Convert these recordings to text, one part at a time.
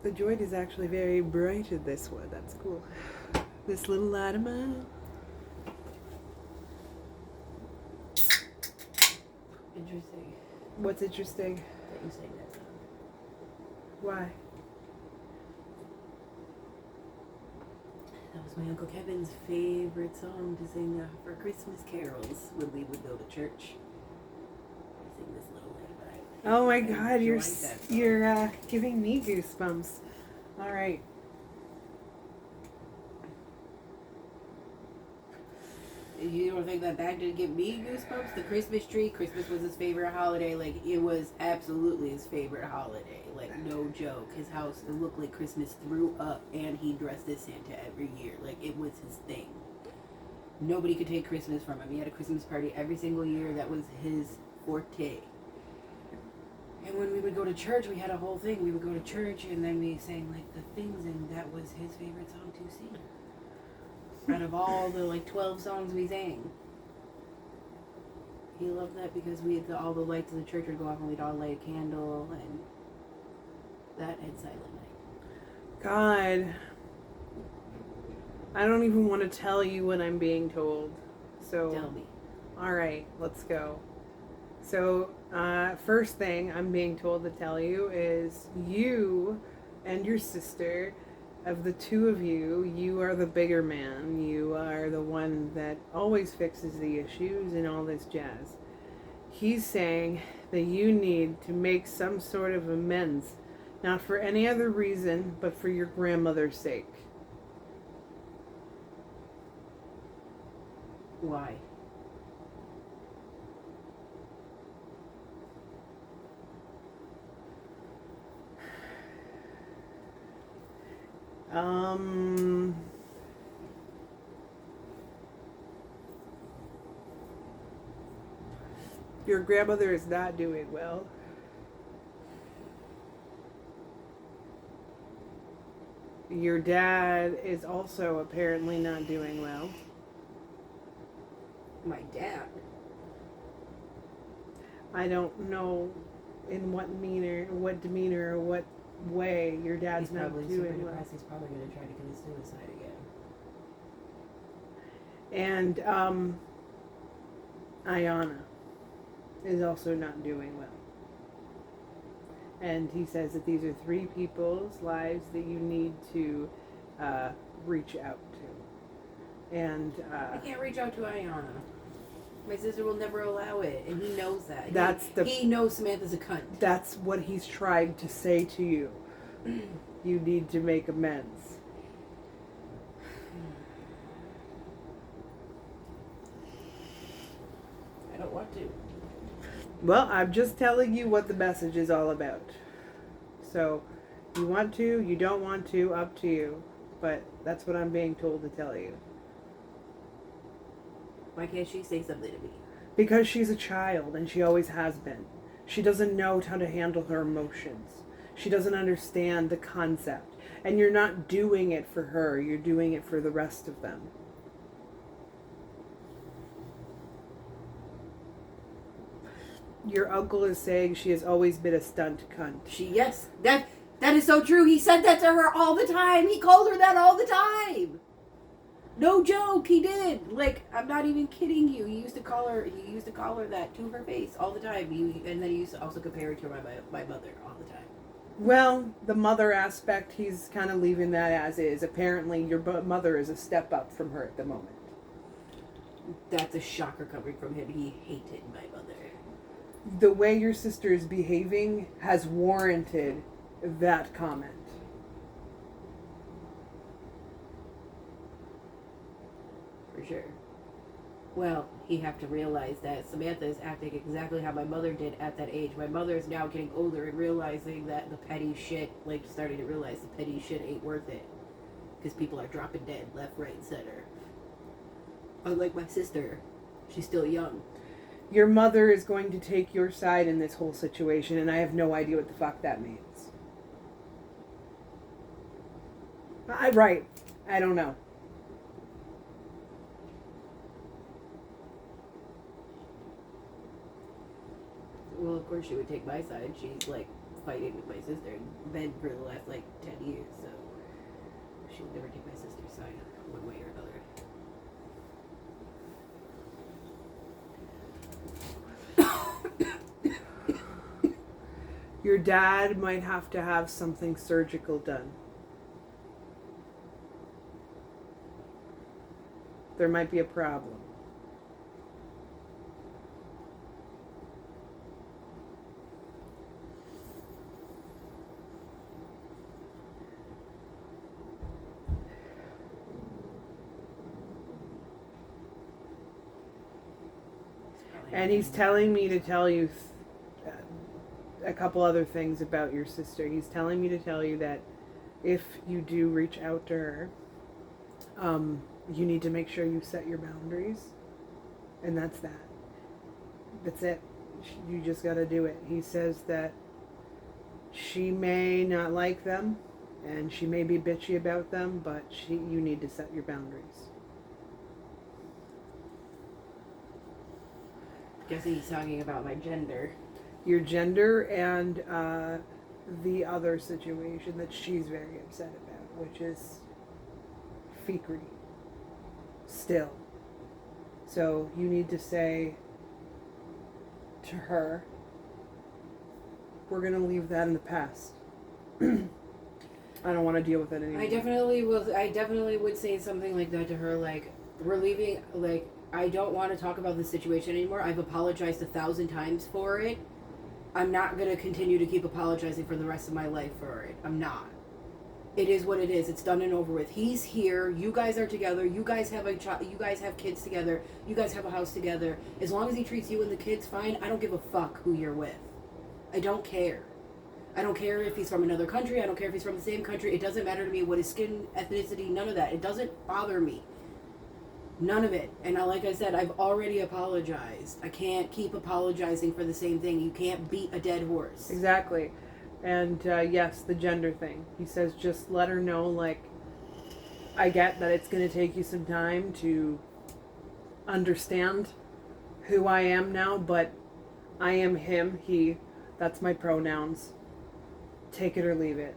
The joint is actually very bright in this one. That's cool. This little light of mine. Interesting What's interesting? that you sang that song. Why? That was my Uncle Kevin's favorite song to sing for Christmas carols when we would go to church. I sing this little lady. Oh my God, you're giving me goosebumps. All right. You don't think that did give me goosebumps? The Christmas tree. Christmas was his favorite holiday. Like, it was absolutely his favorite holiday. Like, no joke. His house, it looked like Christmas threw up, and he dressed as Santa every year. Like, it was his thing. Nobody could take Christmas from him. He had a Christmas party every single year. That was his forte. And when we would go to church, we had a whole thing. We would go to church, and then we sang, like, the things, and that was his favorite song to sing. Out of all the, like, 12 songs we sang. He loved that because all the lights in the church would go off, and we'd all light a candle, and that and Silent Night. God. I don't even want to tell you what I'm being told. So, Tell me. all right, let's go. So, first thing I'm being told to tell you is you and your sister, of the two of you, you are the bigger man. You are the one that always fixes the issues and all this jazz. He's saying that you need to make some sort of amends, not for any other reason, but for your grandmother's sake. Why? Your grandmother is not doing well. Your dad is also apparently not doing well. My dad. I don't know in what demeanor, or what way your dad's He's not probably super doing well. depressed. He's probably going to try to commit suicide And again. Ayana is also not doing well. And he says that these are three people's lives that you need to reach out to. And I can't reach out to Ayana. My sister will never allow it, and he knows that. He knows Samantha's a cunt. That's what he's trying to say to you. You need to make amends. I don't want to. Well, I'm just telling you what the message is all about. So, you want to, you don't want to, up to you. But that's what I'm being told to tell you. Why can't she say something to me? Because she's a child, and she always has been. She doesn't know how to handle her emotions. She doesn't understand the concept. And you're not doing it for her, you're doing it for the rest of them. Your uncle is saying she has always been a stunt cunt. Yes, that is so true. He said that to her all the time. He called her that all the time. No joke, he did. Like, I'm not even kidding you. He used to call her that to her face all the time. And then he used to also compare her to my mother all the time. Well, the mother aspect, he's kind of leaving that as is. Apparently, your mother is a step up from her at the moment. That's a shocker coming from him. He hated my mother. The way your sister is behaving has warranted that comment. For sure. Well, he have to realize that Samantha is acting exactly how my mother did at that age. My mother is now getting older and realizing that the petty shit, like, starting to realize the petty shit ain't worth it. Because people are dropping dead left, right, and center. Unlike my sister, she's still young. Your mother is going to take your side in this whole situation, and I have no idea what the fuck that means. Right. I don't know. Well, of course she would take my side. She's like fighting with my sister. Been for the last like 10 years, so she would never take my sister's side one way or another. Your dad might have to have something surgical done. There might be a problem. And he's telling me to tell you a couple other things about your sister. He's telling me to tell you that if you do reach out to her, you need to make sure you set your boundaries. And that's that. That's it. You just got to do it. He says that she may not like them and she may be bitchy about them, but you need to set your boundaries. Guessing he's talking about my gender. Your gender and the other situation that she's very upset about, which is fakery. Still. So you need to say to her, we're going to leave that in the past. I don't want to deal with it anymore. I definitely would say something like that to her, like, we're leaving, like, I don't want to talk about this situation anymore. I've apologized 1,000 times for it. I'm not going to continue to keep apologizing for the rest of my life for it. I'm not. It is what it is. It's done and over with. He's here. You guys are together. You guys have you guys have kids together. You guys have a house together. As long as he treats you and the kids fine, I don't give a fuck who you're with. I don't care. I don't care if he's from another country. I don't care if he's from the same country. It doesn't matter to me what his skin, ethnicity, none of that. It doesn't bother me. None of it. And like I said, I've already apologized. I can't keep apologizing for the same thing. You can't beat a dead horse. Exactly. And yes, the gender thing. He says just let her know, like, I get that it's going to take you some time to understand who I am now, but I am him, he. That's my pronouns. Take it or leave it.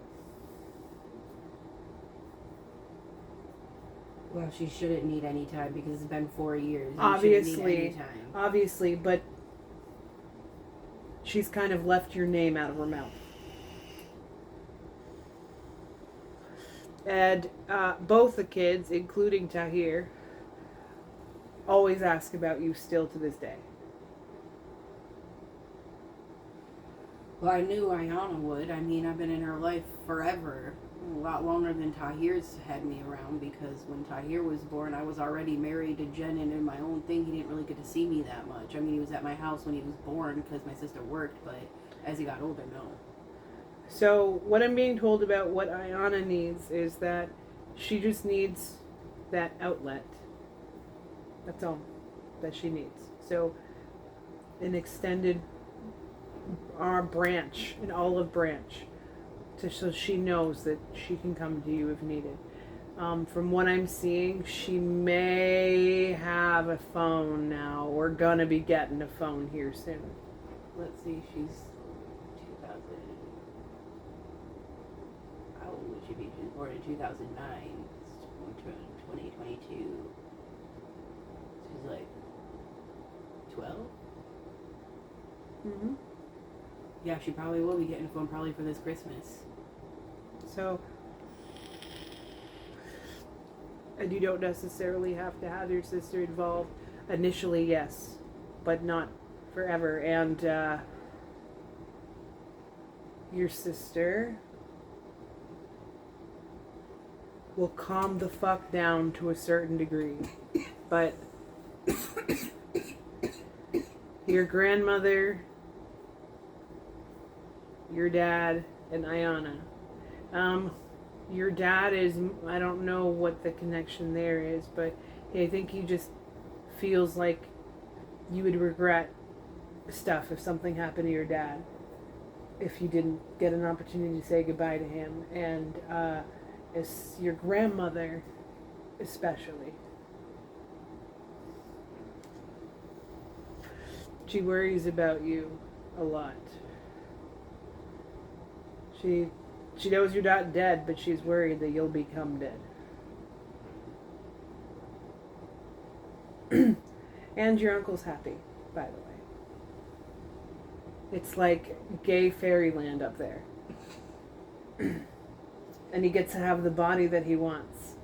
Well, she shouldn't need any time because it's been 4 years. Obviously, but she's kind of left your name out of her mouth. And both the kids, including Tahir, always ask about you still to this day. Well, I knew Ayana would. I mean, I've been in her life forever. A lot longer than Tahir's had me around, because when Tahir was born, I was already married to Jen and in my own thing. He didn't really get to see me that much. I mean, he was at my house when he was born because my sister worked, but as he got older, no. So what I'm being told about what Ayana needs is that she just needs that outlet. That's all that she needs. So an extended branch, an olive branch, so she knows that she can come to you if needed. From what I'm seeing, she may have a phone now, or gonna be getting a phone here soon. Let's see, she's 2000. How old would she be? She was born in 2009. It's 2022. She's like 12? Mm-hmm. Yeah, she probably will be getting a phone probably for this Christmas. So, and you don't necessarily have to have your sister involved. Initially, yes, but not forever. And your sister will calm the fuck down to a certain degree. But your grandmother, your dad, and Ayana. Your dad is, I don't know what the connection there is, but I think he just feels like you would regret stuff if something happened to your dad, if you didn't get an opportunity to say goodbye to him. And it's your grandmother especially. She worries about you a lot. She knows you're not dead, but she's worried that you'll become dead. And your uncle's happy, by the way. It's like gay fairyland up there. And he gets to have the body that he wants.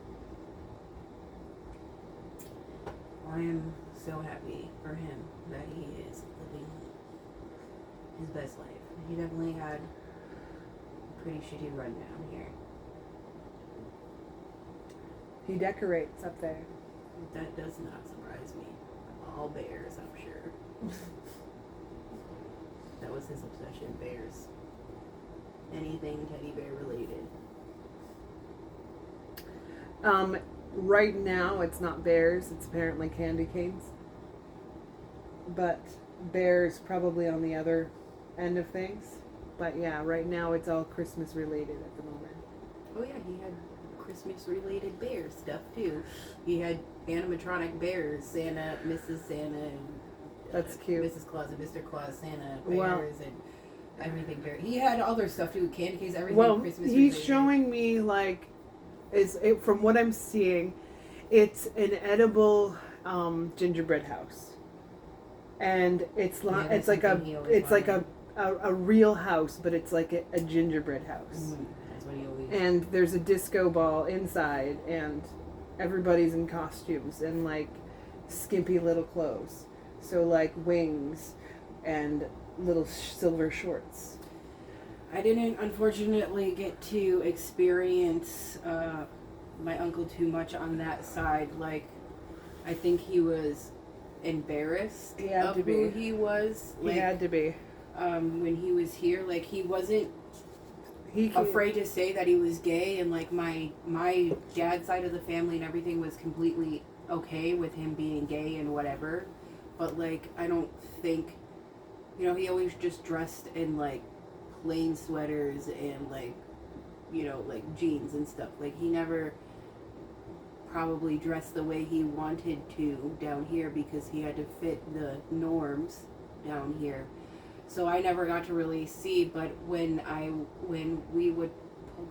I am so happy for him that he is living his best life. He definitely had a pretty shitty run down here. He decorates up there. That does not surprise me. All bears, I'm sure. That was his obsession, bears. Anything teddy bear related. Right now it's not bears, it's apparently candy canes. But bears probably on the other end of things. But yeah, right now it's all Christmas related at the moment. Oh yeah, he had Christmas related bear stuff too. He had animatronic bears, Santa, Mrs. Santa, and That's cute. Mrs. Claus and Mr. Claus, Santa, bears, and everything bear. He had other stuff too, candy canes, everything Christmas related. He's showing me like from what I'm seeing, it's an edible gingerbread house, and it's like a real house, but it's like a gingerbread house. That's what he always. And there's a disco ball inside, and everybody's in costumes and like skimpy little clothes, so like wings and little silver shorts. I didn't, unfortunately, get to experience my uncle too much on that side. Like, I think he was embarrassed of who he was. Like, he had to be. When he was here, like, he wasn't afraid to say that he was gay, and like my dad's side of the family and everything was completely okay with him being gay and whatever. But like, I don't think, he always just dressed in like plain sweaters and like, like jeans and stuff. Like, he never probably dressed the way he wanted to down here because he had to fit the norms down here. So I never got to really see, but when we would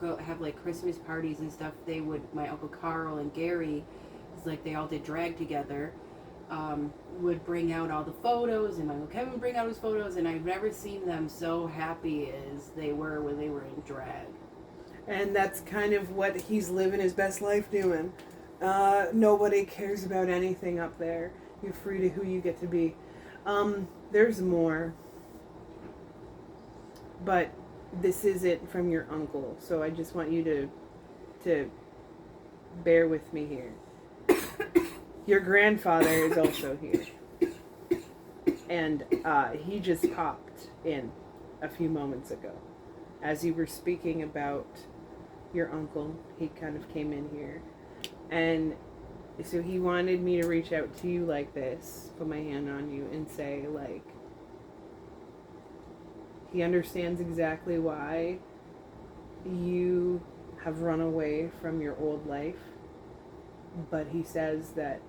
go have like Christmas parties and stuff, my Uncle Carl and Gary, it's like they all did drag together, would bring out all the photos, and my Uncle Kevin would bring out his photos, and I've never seen them so happy as they were when they were in drag. And that's kind of what he's living his best life doing. Nobody cares about anything up there. You're free to who you get to be. There's more. But this isn't from your uncle, so I just want you to bear with me here. Your grandfather is also here. And he just popped in a few moments ago. As you were speaking about your uncle, he kind of came in here. And so he wanted me to reach out to you like this, put my hand on you, and say, like, he understands exactly why you have run away from your old life, but he says that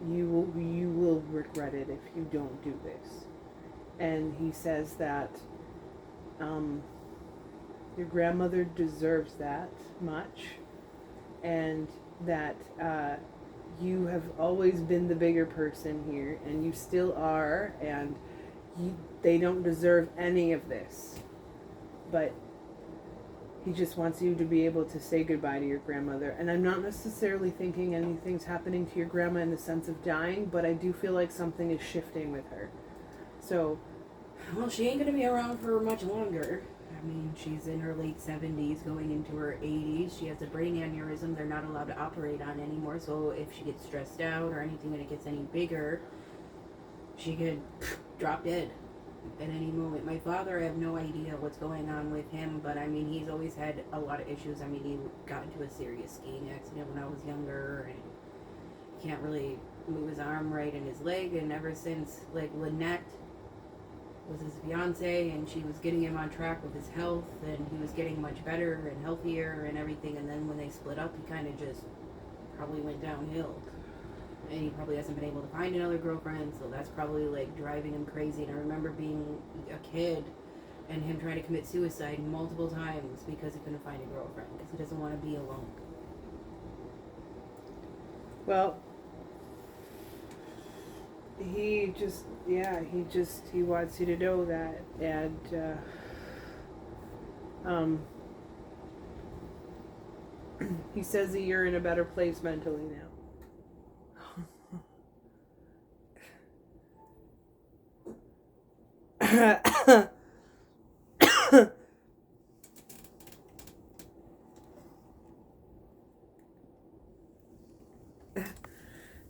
you will regret it if you don't do this. And he says that your grandmother deserves that much, and that you have always been the bigger person here, and you still are, and they don't deserve any of this. But he just wants you to be able to say goodbye to your grandmother. And I'm not necessarily thinking anything's happening to your grandma in the sense of dying, but I do feel like something is shifting with her. So, well, she ain't gonna be around for much longer. I mean, she's in her late 70s, going into her 80s. She has a brain aneurysm they're not allowed to operate on anymore. So if she gets stressed out or anything and it gets any bigger, she could drop dead at any moment. My father, I have no idea what's going on with him, but I mean, he's always had a lot of issues. I mean, he got into a serious skiing accident when I was younger, and he can't really move his arm right and his leg, and ever since, like, Lynette was his fiance, and she was getting him on track with his health, and he was getting much better and healthier and everything, and then when they split up, he kind of just probably went downhill. And he probably hasn't been able to find another girlfriend, so that's probably like driving him crazy. And I remember being a kid and him trying to commit suicide multiple times because he couldn't find a girlfriend because he doesn't want to be alone. Well, he wants you to know that, and he says that you're in a better place mentally now.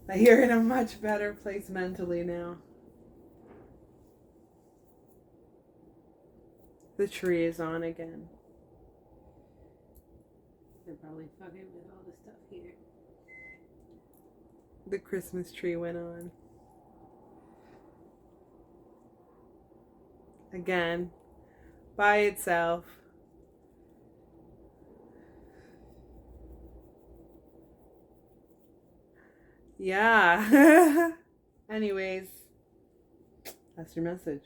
That you're in a much better place mentally now. The tree is on again. They're probably fucking with all the stuff here. The Christmas tree went on. Again, by itself. Yeah. Anyways, that's your message.